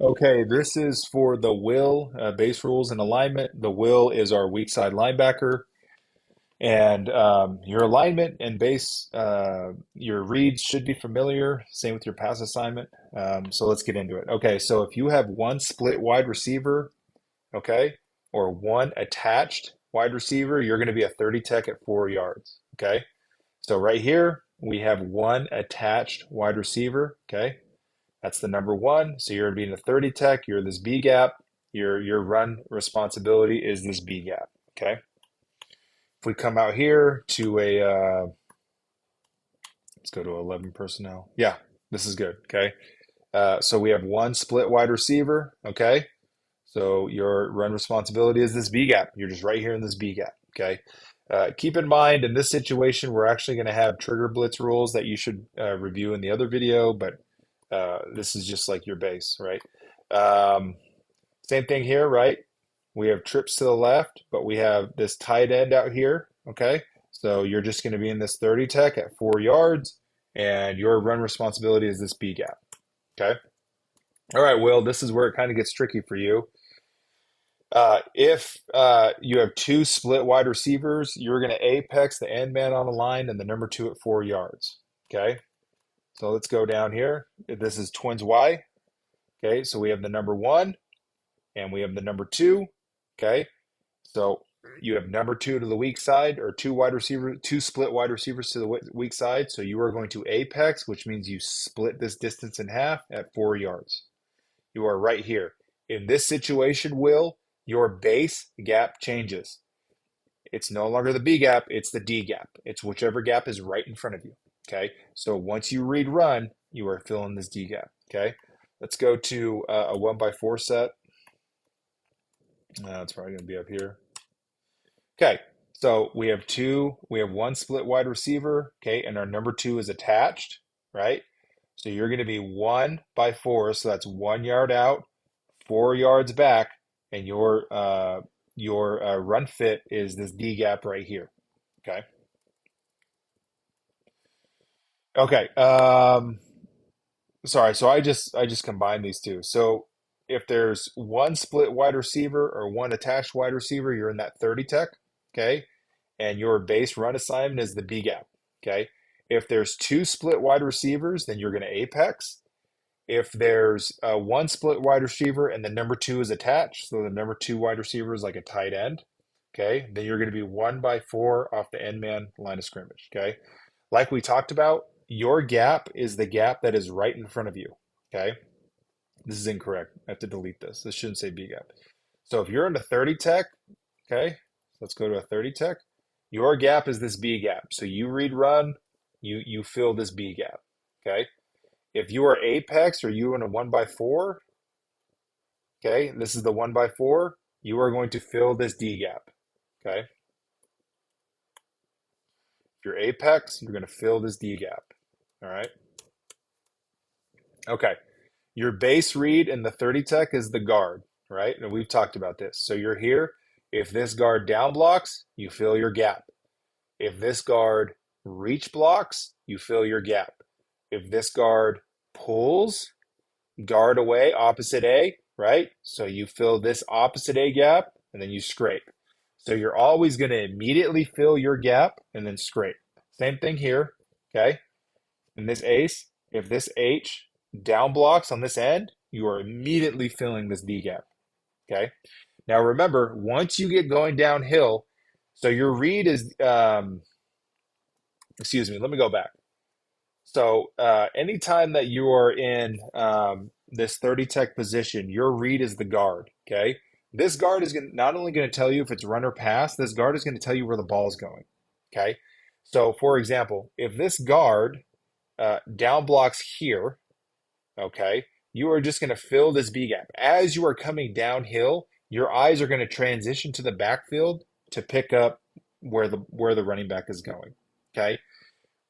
Okay, this is for the will, base rules and alignment. The will is our weak side linebacker, and your alignment and base, your reads should be familiar. Same with your pass assignment. So let's get into it. Okay, so if you have one split wide receiver, okay, or one attached wide receiver, you're going to be a 30 tech at 4 yards. Okay, so right here we have one attached wide receiver. Okay, that's the number one. So you're being a 30 tech, you're this B gap, your run responsibility is this B gap. Okay. If we come out here to let's go to 11 personnel. Yeah, this is good. Okay. So we have one split wide receiver. Okay. So your run responsibility is this B gap. You're just right here in this B gap. Okay. Keep in mind in this situation, we're actually going to have trigger blitz rules that you should review in the other video, but this is just like your base, right? Um, Same thing here, right? We have trips to the left, but we have this tight end out here, okay? So you're just going to be in this 30 tech at 4 yards, and your run responsibility is this B gap, okay? All right, Will, this is where it kind of gets tricky for you. If you have two split wide receivers, you're going to apex the end man on the line and the number two at 4 yards, okay? So let's go down here. This is twins Y, okay? So we have the number one and we have the number two, okay? So you have number two to the weak side, or two wide receivers, two split wide receivers to the weak side. So you are going to apex, which means you split this distance in half at 4 yards. You are right here. In this situation, Will, your base gap changes. It's no longer the B gap, it's the D gap. It's whichever gap is right in front of you. Okay. So once you read run, you are filling this D gap. Okay. Let's go to a 1x4 set. It's probably going to be up here. Okay, so we have one split wide receiver, okay, and our number two is attached, right? So you're going to be 1x4, so that's 1 yard out, 4 yards back, and your run fit is this D gap right here. Okay. Okay. Sorry. So I just combined these two. So if there's one split wide receiver or one attached wide receiver, you're in that 30 tech. Okay. And your base run assignment is the B gap. Okay. If there's two split wide receivers, then you're going to apex. If there's one split wide receiver and the number two is attached, so the number two wide receiver is like a tight end, okay, then you're going to be 1x4 off the end man line of scrimmage. Okay. Like we talked about, your gap is the gap that is right in front of you. Okay. This is incorrect. I have to delete this. This shouldn't say B gap. So if you're in a 30 tech, okay, let's go to a 30 tech. Your gap is this B gap. So you read run, you fill this B gap. Okay. If you are apex or you in a 1x4, okay, this is the 1x4, you are going to fill this D gap. Okay. If you're apex, you're going to fill this D gap. All right. Okay. Your base read in the 30 tech is the guard, right? And we've talked about this. So you're here. If this guard down blocks, you fill your gap. If this guard reach blocks, you fill your gap. If this guard pulls, guard away, opposite A, right? So you fill this opposite A gap and then you scrape. So you're always going to immediately fill your gap and then scrape. Same thing here, okay? In this ace, if this H down blocks on this end, you are immediately filling this D gap, okay? Now remember, once you get going downhill, so your read is, excuse me, let me go back. So anytime that you are in this 30 tech position, your read is the guard, okay? This guard is not only going to tell you if it's run or pass, this guard is going to tell you where the ball is going, okay? So for example, if this guard down blocks here, okay, you are just going to fill this B gap. As you are coming downhill, your eyes are going to transition to the backfield to pick up where the running back is going, okay?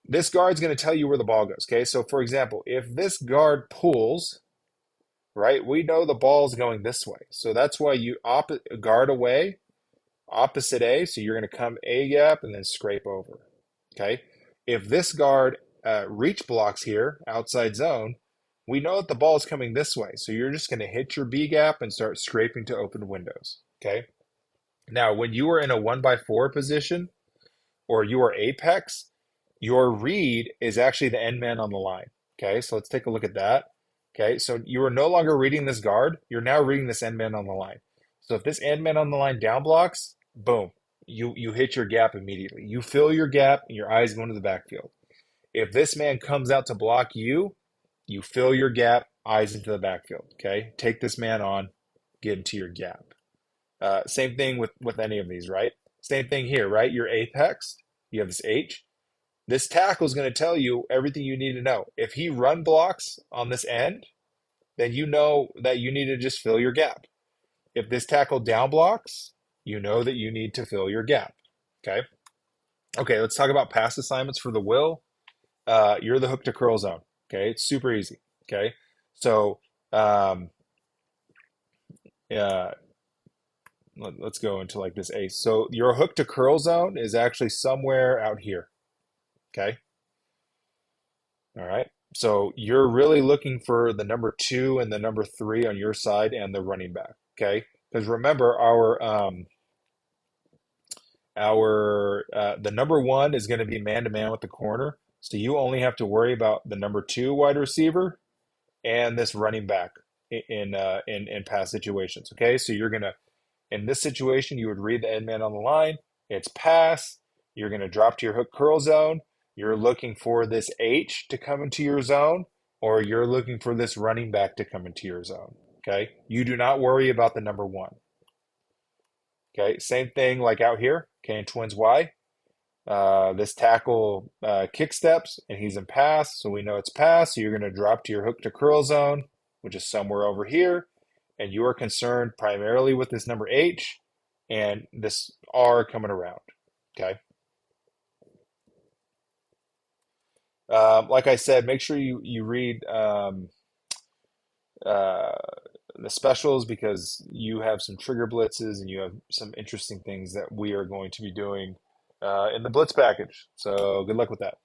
This guard's going to tell you where the ball goes. Okay, so for example, if this guard pulls, right, we know the ball is going this way. So that's why you guard away, opposite A. So you're going to come A gap and then scrape over. Okay, if this guard reach blocks here, outside zone, We know that the ball is coming this way, so you're just going to hit your B gap and start scraping to open windows. Okay. Now, when you are in a 1x4 position or you are apex, your read is actually the end man on the line. Okay, so let's take a look at that. Okay, so you are no longer reading this guard, you're now reading this end man on the line. So if this end man on the line down blocks, boom, you hit your gap immediately. You fill your gap and your eyes go into the backfield. If this man comes out to block you, you fill your gap, eyes into the backfield. Okay, take this man on, get into your gap. Same thing with any of these, right? Same thing here, right? Your apex, you have this H. This tackle is going to tell you everything you need to know. If he run blocks on this end, then you know that you need to just fill your gap. If this tackle down blocks, you know that you need to fill your gap. Okay. Okay, let's talk about pass assignments for the will. You're the hook to curl zone. Okay, it's super easy. Okay, so um, uh, let's go into like this ace. So your hook to curl zone is actually somewhere out here. Okay. All right. So you're really looking for the number two and the number three on your side and the running back. Okay. Because remember, our the number one is going to be man to man with the corner. So you only have to worry about the number two wide receiver and this running back in pass situations. Okay. So you're gonna in this situation, you would read the end man on the line. It's pass. You're going to drop to your hook curl zone. You're looking for this H to come into your zone, or you're looking for this running back to come into your zone. Okay. You do not worry about the number one. Okay. Same thing like out here. Okay. In twins Y. This tackle kick steps and he's in pass. So we know it's pass. So you're going to drop to your hook to curl zone, which is somewhere over here. And you are concerned primarily with this number H and this R coming around. Okay. Like I said, make sure you read uh, the specials because you have some trigger blitzes and you have some interesting things that we are going to be doing in the blitz package. So good luck with that.